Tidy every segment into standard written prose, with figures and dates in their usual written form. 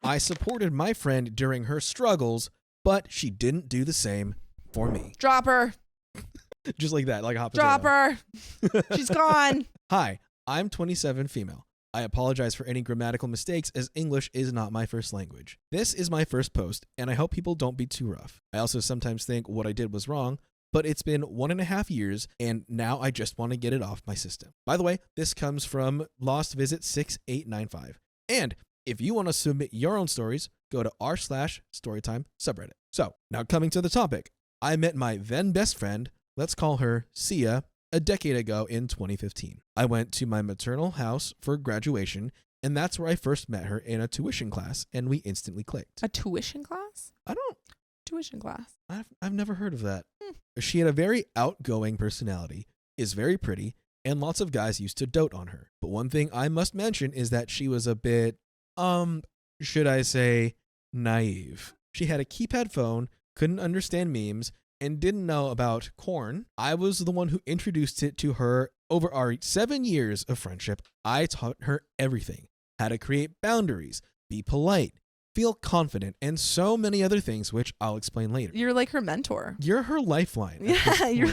I supported my friend during her struggles, but she didn't do the same for me. Drop her. Just like that, like a hot Drop potato. her. She's gone. Hi, I'm 27 female. I apologize for any grammatical mistakes as English is not my first language. This is my first post, and I hope people don't be too rough. I also sometimes think what I did was wrong, but it's been 1.5 years, and now I just want to get it off my system. By the way, this comes from Lost Visit 6895. And if you want to submit your own stories, go to r/storytime subreddit. So, now coming to the topic. I met my then best friend, let's call her Sia, a decade ago in 2015. I went to my maternal house for graduation, and that's where I first met her in a tuition class, and we instantly clicked. A tuition class? Tuition class. I've never heard of that. She had a very outgoing personality, is very pretty, and lots of guys used to dote on her. But one thing I must mention is that she was a bit, should I say, naive. She had a keypad phone, couldn't understand memes, and didn't know about corn. I was the one who introduced it to her. Over our 7 years of friendship, I taught her everything. How to create boundaries, be polite, feel confident, and so many other things, which I'll explain later. You're like her mentor. You're her lifeline. Yeah, you're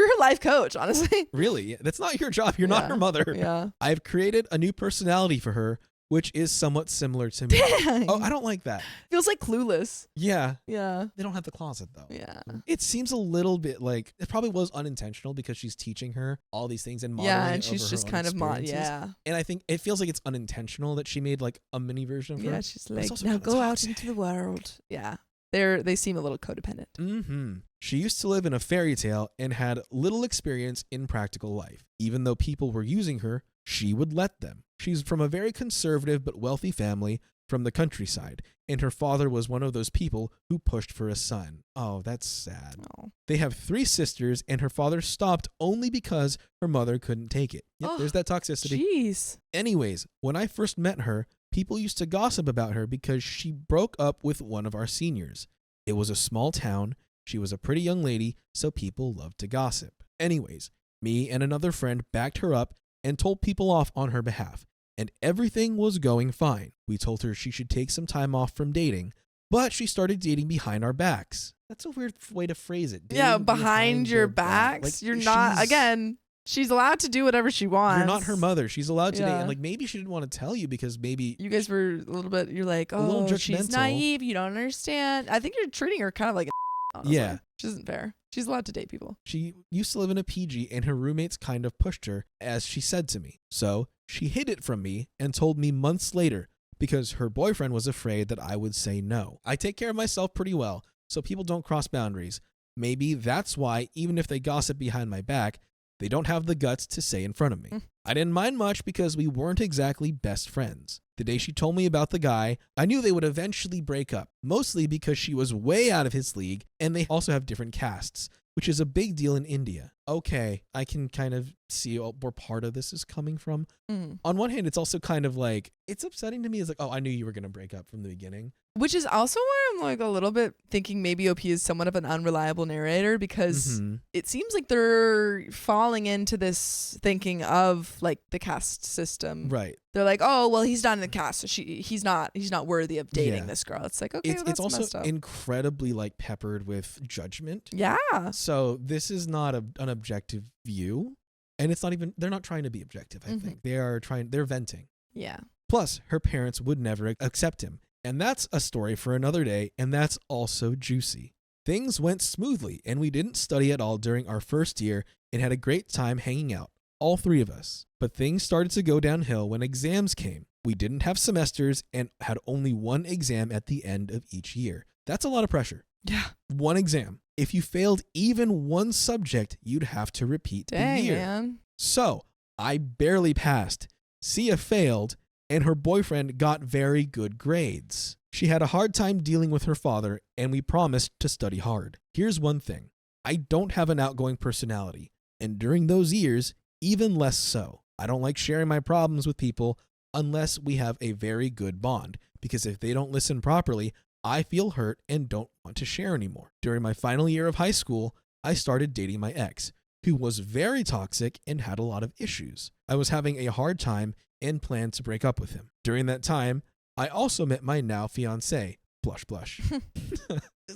her life coach, honestly. Really? That's not your job. You're not her mother. Yeah. I've created a new personality for her, which is somewhat similar to me. Dang. Oh, I don't like that. Feels like Clueless. Yeah. Yeah. They don't have the closet, though. Yeah. It seems a little bit like it probably was unintentional because she's teaching her all these things and modeling Yeah, and it she's over just her own kind of experiences. yeah. And I think it feels like it's unintentional that she made like a mini version of her. Yeah, she's But it's like, also now kinda go out toxic. into the world. Yeah. They seem a little codependent. Mm-hmm. She used to live in a fairy tale and had little experience in practical life. Even though people were using her, she would let them. She's from a very conservative but wealthy family from the countryside, and her father was one of those people who pushed for a son. Oh, that's sad. Oh. They have 3 sisters, and her father stopped only because her mother couldn't take it. Yep, Oh, there's that toxicity. Jeez. Anyways, when I first met her, people used to gossip about her because she broke up with one of our seniors. It was a small town. She was a pretty young lady, so people loved to gossip. Anyways, me and another friend backed her up and told people off on her behalf, and everything was going fine. We told her she should take some time off from dating, but she started dating behind our backs. That's a weird way to phrase it. Yeah, Dating behind your back. backs. Like, You're not, she's- again, she's allowed to do whatever she wants. You're not her mother. She's allowed to date. Yeah. And like maybe she didn't want to tell you because maybe You guys were a little bit, you're like, A little oh, she's judgmental. naive. You don't understand. I think you're treating her kind of like honestly. Yeah. Which isn't fair. She's allowed to date people. she used to live in a PG and her roommates kind of pushed her, as she said to me. So she hid it from me and told me months later because her boyfriend was afraid that I would say no. I take care of myself pretty well, so people don't cross boundaries. Maybe that's why, even if they gossip behind my back, they don't have the guts to say in front of me. I didn't mind much because we weren't exactly best friends. The day she told me about the guy, I knew they would eventually break up, mostly because she was way out of his league and they also have different castes, which is a big deal in India. Okay, I can kind of see where part of this is coming from. Mm. On one hand, it's also kind of like, it's upsetting to me. It's like, oh, I knew you were going to break up from the beginning. Which is also why I'm like a little bit thinking maybe OP is somewhat of an unreliable narrator because Mhm. it seems like they're falling into this thinking of like the caste system. Right. They're like, oh, well, he's not in the caste, so he's not worthy of dating Yeah. this girl. It's like, okay, It's, well, that's it's also messed up. incredibly like peppered with judgment. Yeah. So this is not an objective view. And it's not even, they're not trying to be objective, I Mhm. think. They're venting. Yeah. Plus, her parents would never accept him. And that's a story for another day, and that's also juicy. Things went smoothly, and we didn't study at all during our first year and had a great time hanging out, all 3 of us. But things started to go downhill when exams came. We didn't have semesters and had only 1 exam at the end of each year. That's a lot of pressure. Yeah. 1 exam. If you failed even 1 subject, you'd have to repeat Dang, the year. man. So I barely passed. Sia failed, and her boyfriend got very good grades. She had a hard time dealing with her father, and we promised to study hard. Here's one thing. I don't have an outgoing personality, and during those years, even less so. I don't like sharing my problems with people unless we have a very good bond, because if they don't listen properly, I feel hurt and don't want to share anymore. During my final year of high school, I started dating my ex, who was very toxic and had a lot of issues. I was having a hard time and planned to break up with him. During that time, I also met my now fiance. Blush, blush.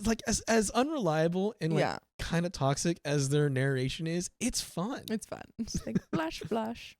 Like as unreliable and like kind of toxic as their narration is, it's fun. It's fun. It's like blush, blush.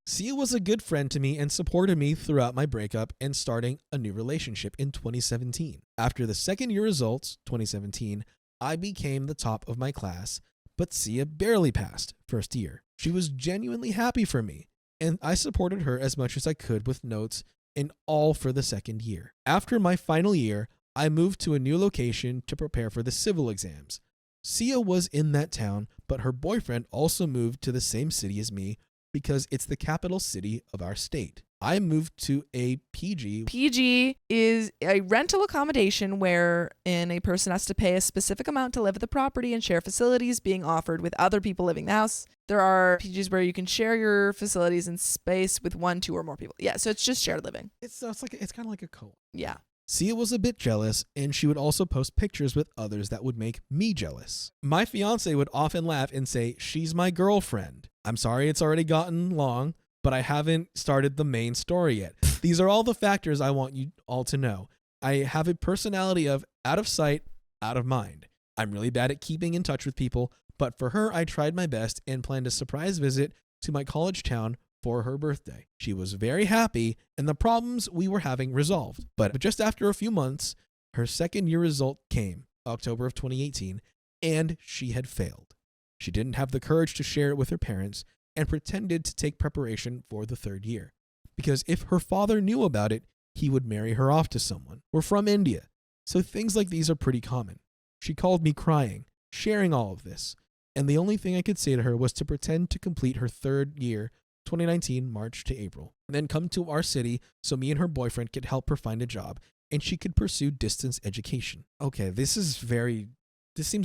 Sia was a good friend to me and supported me throughout my breakup and starting a new relationship in 2017. After the second year results, 2017, I became the top of my class, but Sia barely passed first year. She was genuinely happy for me, and I supported her as much as I could with notes and all for the second year. After my final year, I moved to a new location to prepare for the civil exams. Sia was in that town, but her boyfriend also moved to the same city as me because it's the capital city of our state. I moved to a PG. PG is a rental accommodation wherein a person has to pay a specific amount to live at the property and share facilities being offered with other people living in the house. There are PGs where you can share your facilities and space with 1, 2, or more people. Yeah, so it's just shared living. It's kind of like a co-op. Yeah. Sia was a bit jealous, and she would also post pictures with others that would make me jealous. My fiance would often laugh and say, "She's my girlfriend." I'm sorry it's already gotten long, but I haven't started the main story yet. These are all the factors I want you all to know. I have a personality of out of sight, out of mind. I'm really bad at keeping in touch with people, but for her, I tried my best and planned a surprise visit to my college town for her birthday. She was very happy, and the problems we were having resolved. But just after a few months, her second year result came, October of 2018, and she had failed. She didn't have the courage to share it with her parents and pretended to take preparation for the third year. Because if her father knew about it, he would marry her off to someone. We're from India, so things like these are pretty common. She called me crying, sharing all of this, and the only thing I could say to her was to pretend to complete her third year, 2019, March to April, and then come to our city so me and her boyfriend could help her find a job and she could pursue distance education. Okay, this seems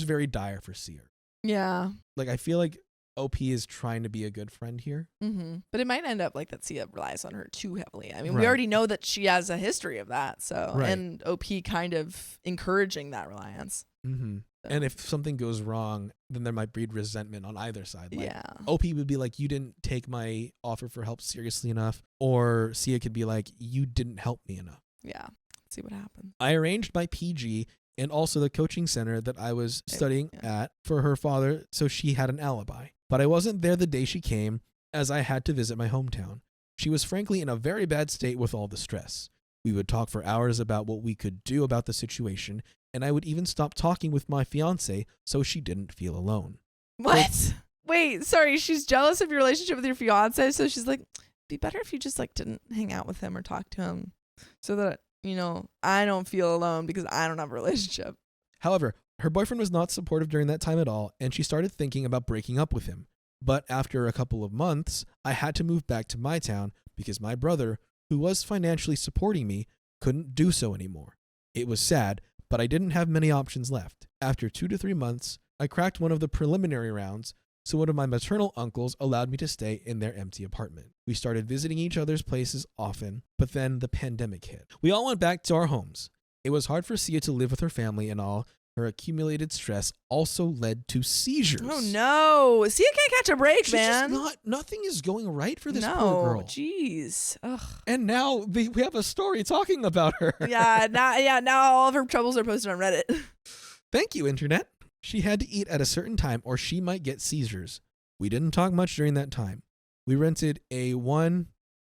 very dire for Sia. Yeah. Like, I feel like OP is trying to be a good friend here. Mm-hmm. But it might end up like that Sia relies on her too heavily. I mean, Right. we already know that she has a history of that. So, Right. and OP kind of encouraging that reliance. Mm-hmm. So. And if something goes wrong, then there might breed resentment on either side. Like, Yeah. OP would be like, "You didn't take my offer for help seriously enough," or Sia could be like, "You didn't help me enough." Yeah. Let's see what happens. I arranged my PG and also the coaching center that I was studying at for her father, so she had an alibi. But I wasn't there the day she came, as I had to visit my hometown. She was frankly in a very bad state with all the stress. We would talk for hours about what we could do about the situation, and I would even stop talking with my fiance so she didn't feel alone. What? Wait, sorry. She's jealous of your relationship with your fiance, so she's like, "Be better if you just like didn't hang out with him or talk to him, so that I don't feel alone because I don't have a relationship." However, her boyfriend was not supportive during that time at all, and she started thinking about breaking up with him. But after a couple of months, I had to move back to my town because my brother, who was financially supporting me, couldn't do so anymore. It was sad, but I didn't have many options left. After 2 to 3 months, I cracked one of the preliminary rounds, so one of my maternal uncles allowed me to stay in their empty apartment. We started visiting each other's places often, but then the pandemic hit. We all went back to our homes. It was hard for Sia to live with her family and all. Her accumulated stress also led to seizures. Oh no, Sia can't catch a break, She's man. nothing is going right for this poor girl. Jeez. Ugh. And now we have a story talking about her. Now all of her troubles are posted on Reddit. Thank you, Internet. She had to eat at a certain time or she might get seizures. We didn't talk much during that time. We rented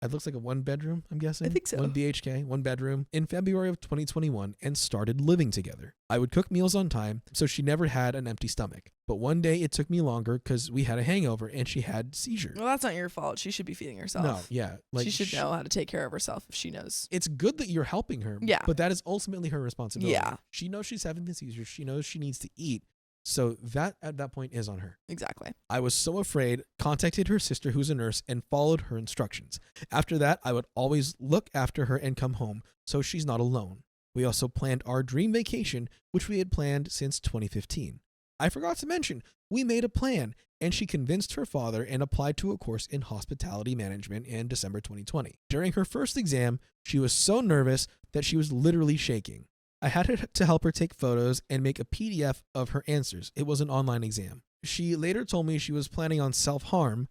it looks like a 1-bedroom, I'm guessing. I think so. 1 BHK, 1 bedroom, in February of 2021 and started living together. I would cook meals on time, so she never had an empty stomach. But one day it took me longer because we had a hangover and she had seizures. Well, that's not your fault. She should be feeding herself. No, yeah. She should know how to take care of herself if she knows. It's good that you're helping her, Yeah. but that is ultimately her responsibility. Yeah. She knows she's having the seizures. She knows she needs to eat. So that at that point is on her. Exactly. I was so afraid, contacted her sister who's a nurse and followed her instructions. After that, I would always look after her and come home so she's not alone. We also planned our dream vacation, which we had planned since 2015. I forgot to mention, we made a plan and she convinced her father and applied to a course in hospitality management in December 2020. During her first exam, she was so nervous that she was literally shaking. I had to help her take photos and make a PDF of her answers. It was an online exam. She later told me she was planning on self-harm,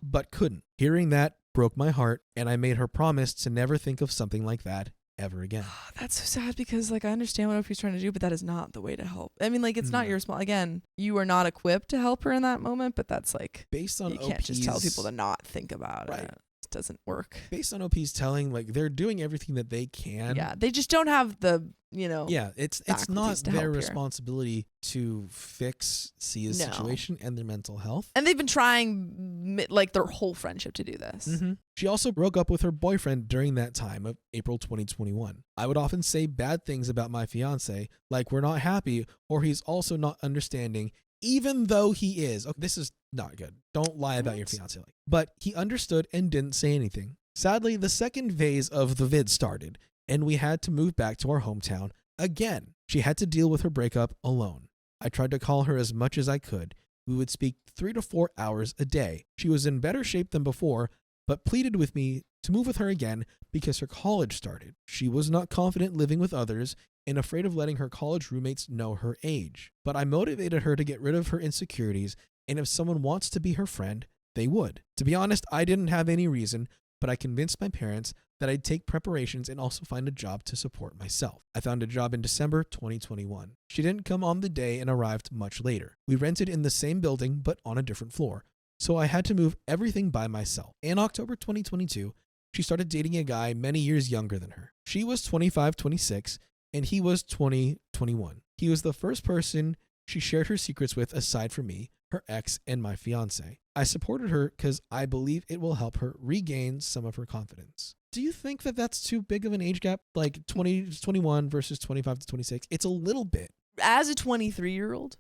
but couldn't. Hearing that broke my heart, and I made her promise to never think of something like that ever again. That's so sad because like I understand what OP's trying to do, but that is not the way to help. I mean, like it's not your small. Again, you are not equipped to help her in that moment, but that's like based on you can't just tell people to not think about it. It doesn't work. Based on OP's telling, like they're doing everything that they can. Yeah, they just don't have the it's not their responsibility to fix Sia's situation and their mental health. And they've been trying like their whole friendship to do this. Mm-hmm. She also broke up with her boyfriend during that time of April 2021. I would often say bad things about my fiance, like we're not happy or he's also not understanding, even though he is. Okay, this is not good. Don't lie about your fiance. But he understood and didn't say anything. Sadly, the second phase of the vid started, and we had to move back to our hometown again. She had to deal with her breakup alone. I tried to call her as much as I could. We would speak 3 to 4 hours a day. She was in better shape than before, but pleaded with me to move with her again because her college started. She was not confident living with others and afraid of letting her college roommates know her age. But I motivated her to get rid of her insecurities, and if someone wants to be her friend, they would. To be honest, I didn't have any reason, but I convinced my parents that I'd take preparations and also find a job to support myself. I found a job in December 2021. She didn't come on the day and arrived much later. We rented in the same building, but on a different floor, so I had to move everything by myself. In October 2022, she started dating a guy many years younger than her. She was 25, 26, and he was 20, 21. He was the first person she shared her secrets with aside from me, her ex, and my fiance. I supported her because I believe it will help her regain some of her confidence. Do you think that that's too big of an age gap? Like 20 to 21 versus 25 to 26? It's a little bit. As a 23-year-old,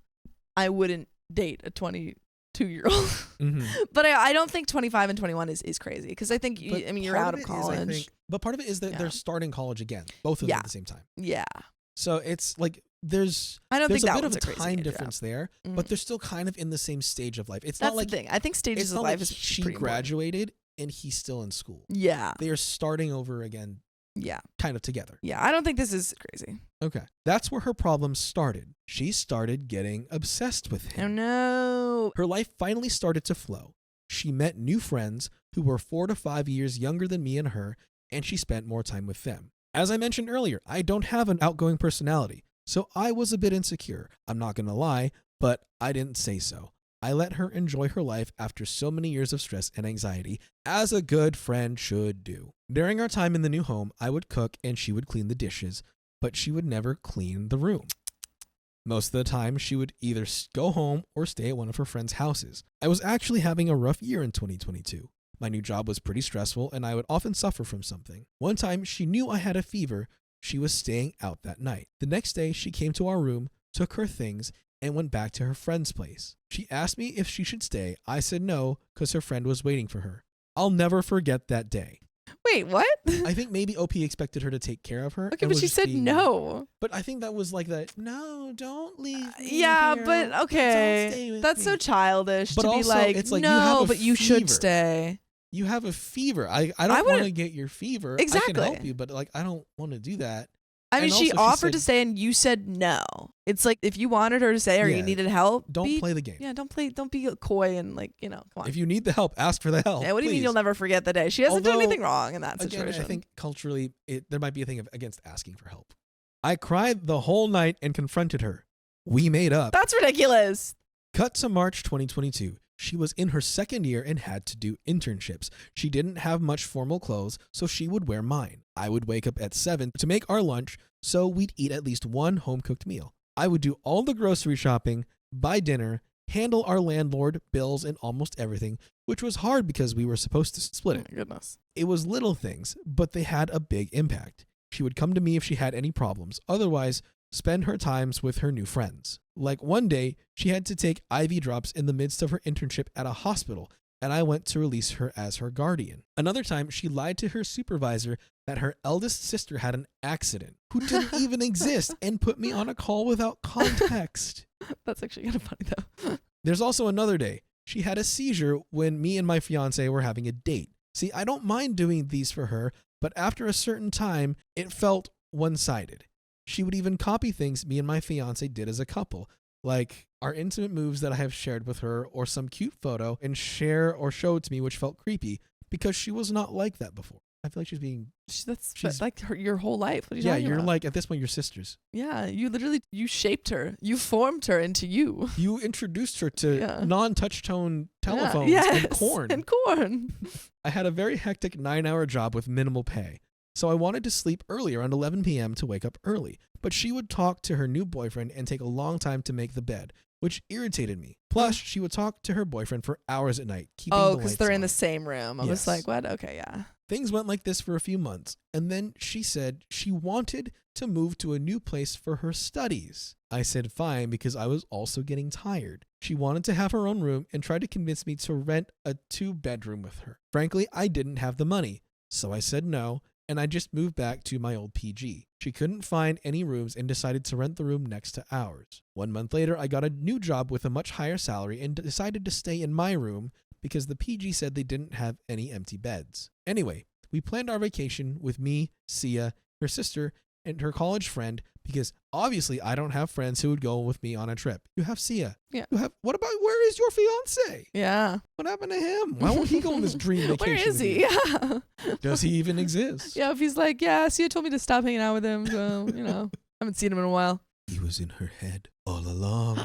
I wouldn't date a 22-year-old. Mm-hmm. But I don't think 25 and 21 is crazy because I think, you're out of college. But part of it is that they're starting college again, both of them at the same time. Yeah. So it's like there's a bit of a time difference there, but they're still kind of in the same stage of life. It's That's not like the thing. I think stages of life is she pretty graduated and he's still in school. Yeah. They are starting over again. Yeah. Kind of together. Yeah. I don't think this is crazy. Okay. That's where her problems started. She started getting obsessed with him. Oh no. Her life finally started to flow. She met new friends who were 4 to 5 years younger than me and her, and she spent more time with them. As I mentioned earlier, I don't have an outgoing personality, so I was a bit insecure. I'm not going to lie, but I didn't say so. I let her enjoy her life after so many years of stress and anxiety, as a good friend should do. During our time in the new home, I would cook and she would clean the dishes, but she would never clean the room. Most of the time, she would either go home or stay at one of her friends' houses. I was actually having a rough year in 2022. My new job was pretty stressful and I would often suffer from something. One time, she knew I had a fever. She was staying out that night. The next day, she came to our room, took her things, and went back to her friend's place. She asked me if she should stay. I said no, because her friend was waiting for her. I'll never forget that day. Wait, what? I think maybe OP expected her to take care of her. Okay, but she said no. But I think that was like that, no, don't leave me yeah, here. but okay. Don't stay with That's me. so childish but to also, be like, it's like no, you have a but you fever. should stay. You have a fever. I don't want to get your fever. Exactly. I can help you, but like I don't want to do that. I mean, And she also offered said, to stay and you said no. It's like if you wanted her to stay or you needed help, don't play the game. Yeah, don't be coy and like, come on. If you need the help, ask for the help. Yeah, what do you mean please. you'll never forget the day? She hasn't done anything wrong in that situation. Again, I think culturally, there might be a thing against asking for help. I cried the whole night and confronted her. We made up. That's ridiculous. Cut to March 2022. She was in her second year and had to do internships. She didn't have much formal clothes, so she would wear mine. I would wake up at 7 to make our lunch, so we'd eat at least one home-cooked meal. I would do all the grocery shopping, buy dinner, handle our landlord, bills, and almost everything, which was hard because we were supposed to split it. Oh my goodness. It was little things, but they had a big impact. She would come to me if she had any problems. Otherwise, spend her times with her new friends. Like one day, she had to take IV drops in the midst of her internship at a hospital, and I went to release her as her guardian. Another time, she lied to her supervisor that her eldest sister had an accident, who didn't even exist, and put me on a call without context. That's actually kind of funny, though. There's also another day. She had a seizure when me and my fiance were having a date. See, I don't mind doing these for her, but after a certain time, it felt one-sided. She would even copy things me and my fiance did as a couple, like our intimate moves that I have shared with her or some cute photo and share or show it to me, which felt creepy because she was not like that before. I feel like she's being. That's like your whole life. What are you talking You're about? like, at this point, you're sisters. Yeah, you shaped her. You formed her into you. You introduced her to non-touch tone telephones and corn. And corn. I had a very hectic 9-hour job with minimal pay. So I wanted to sleep early, around 11 p.m. to wake up early. But she would talk to her new boyfriend and take a long time to make the bed, which irritated me. Plus, she would talk to her boyfriend for hours at night, keeping the lights on. because they're in the same room. I was like, what? Okay, yeah. Things went like this for a few months, and then she said she wanted to move to a new place for her studies. I said fine because I was also getting tired. She wanted to have her own room and tried to convince me to rent a 2-bedroom with her. Frankly, I didn't have the money, so I said no, and I just moved back to my old PG. She couldn't find any rooms and decided to rent the room next to ours. 1 month later, I got a new job with a much higher salary and decided to stay in my room because the PG said they didn't have any empty beds. Anyway, we planned our vacation with me, Sia, her sister, and her college friend because obviously I don't have friends who would go with me on a trip. You have Sia. Yeah. What about, where is your fiance? Yeah. What happened to him? Why won't he go on this dream vacation? Where is he? Yeah. Does he even exist? Yeah, if he's like, yeah, Sia told me to stop hanging out with him, so, haven't seen him in a while. He was in her head all along.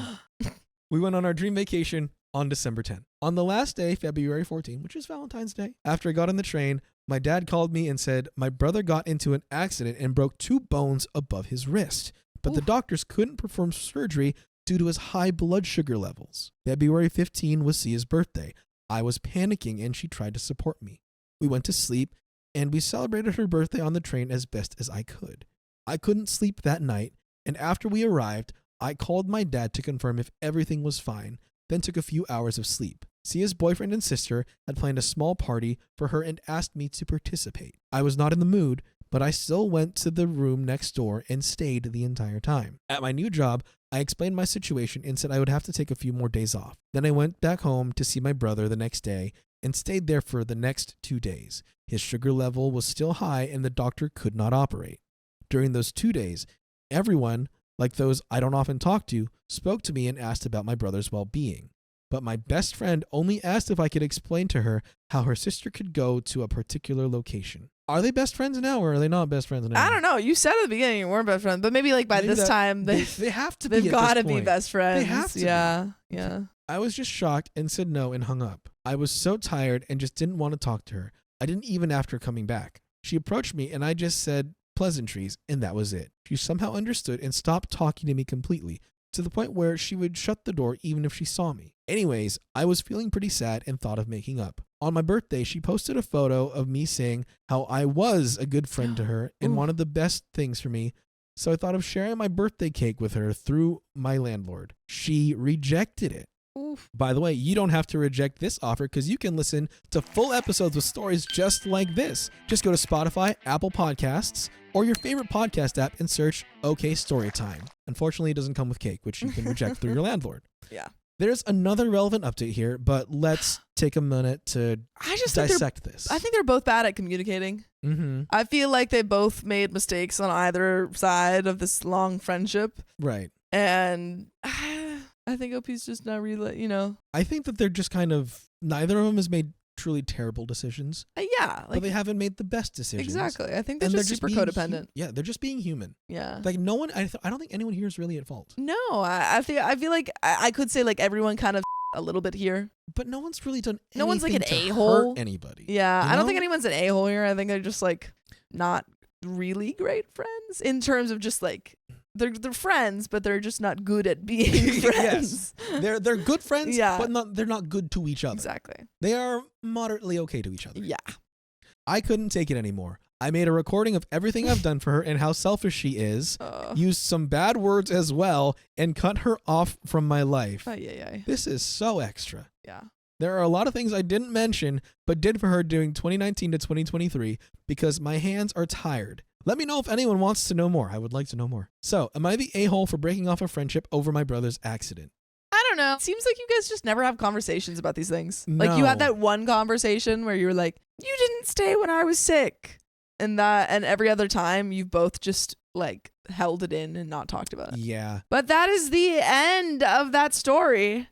We went on our dream vacation on December 10th. On the last day, February 14th, which is Valentine's Day, after I got on the train, my dad called me and said my brother got into an accident and broke 2 bones above his wrist, but the doctors couldn't perform surgery due to his high blood sugar levels. February 15 was Sia's birthday. I was panicking and she tried to support me. We went to sleep and we celebrated her birthday on the train as best as I could. I couldn't sleep that night, and after we arrived, I called my dad to confirm if everything was fine, then took a few hours of sleep. Sia's boyfriend and sister had planned a small party for her and asked me to participate. I was not in the mood, but I still went to the room next door and stayed the entire time. At my new job, I explained my situation and said I would have to take a few more days off. Then I went back home to see my brother the next day and stayed there for the next 2 days. His sugar level was still high and the doctor could not operate. During those 2 days, everyone, like those I don't often talk to, spoke to me and asked about my brother's well-being. But my best friend only asked if I could explain to her how her sister could go to a particular location. Are they best friends now or are they not best friends now? I don't know. You said at the beginning you weren't best friends, but maybe like by this time they have to be. They've got to be best friends. They have to. Yeah. I was just shocked and said no and hung up. I was so tired and just didn't want to talk to her. I didn't even after coming back. She approached me and I just said pleasantries and that was it. She somehow understood and stopped talking to me completely, to the point where she would shut the door even if she saw me. Anyways, I was feeling pretty sad and thought of making up. On my birthday, she posted a photo of me saying how I was a good friend to her and wanted the best things for me, so I thought of sharing my birthday cake with her through my landlord. She rejected it. Oof. By the way, you don't have to reject this offer because you can listen to full episodes with stories just like this. Just go to Spotify, Apple Podcasts, or your favorite podcast app and search OK Storytime. Unfortunately, it doesn't come with cake, which you can reject through your landlord. Yeah. There's another relevant update here, but let's take a minute to dissect this. I think they're both bad at communicating. Mm-hmm. I feel like they both made mistakes on either side of this long friendship. Right. And I think OP's just not really, I think that they're just kind of, neither of them has made truly terrible decisions. Yeah. But they haven't made the best decisions. Exactly. I think they're just super codependent. Yeah, they're just being human. Yeah. Like no one, I don't think anyone here is really at fault. No, I feel like I could say like everyone kind of a little bit here. But no one's really done anything no one's like an to a-hole. hurt anybody. Yeah, you I don't know? think anyone's an a-hole here. I think they're just like not really great friends in terms of just like they're friends, but they're just not good at being friends. Yes. They're good friends, Yeah. but they're not good to each other. Exactly. They are moderately okay to each other. Yeah. I couldn't take it anymore. I made a recording of everything I've done for her and how selfish she is, used some bad words as well, and cut her off from my life. This is so extra. Yeah. There are a lot of things I didn't mention, but did for her during 2019 to 2023 because my hands are tired. Let me know if anyone wants to know more. I would like to know more. So, am I the a-hole for breaking off a friendship over my brother's accident? I don't know. It seems like you guys just never have conversations about these things. No. Like you had that one conversation where you were like, you didn't stay when I was sick. And every other time you've both just like held it in and not talked about it. Yeah. But that is the end of that story.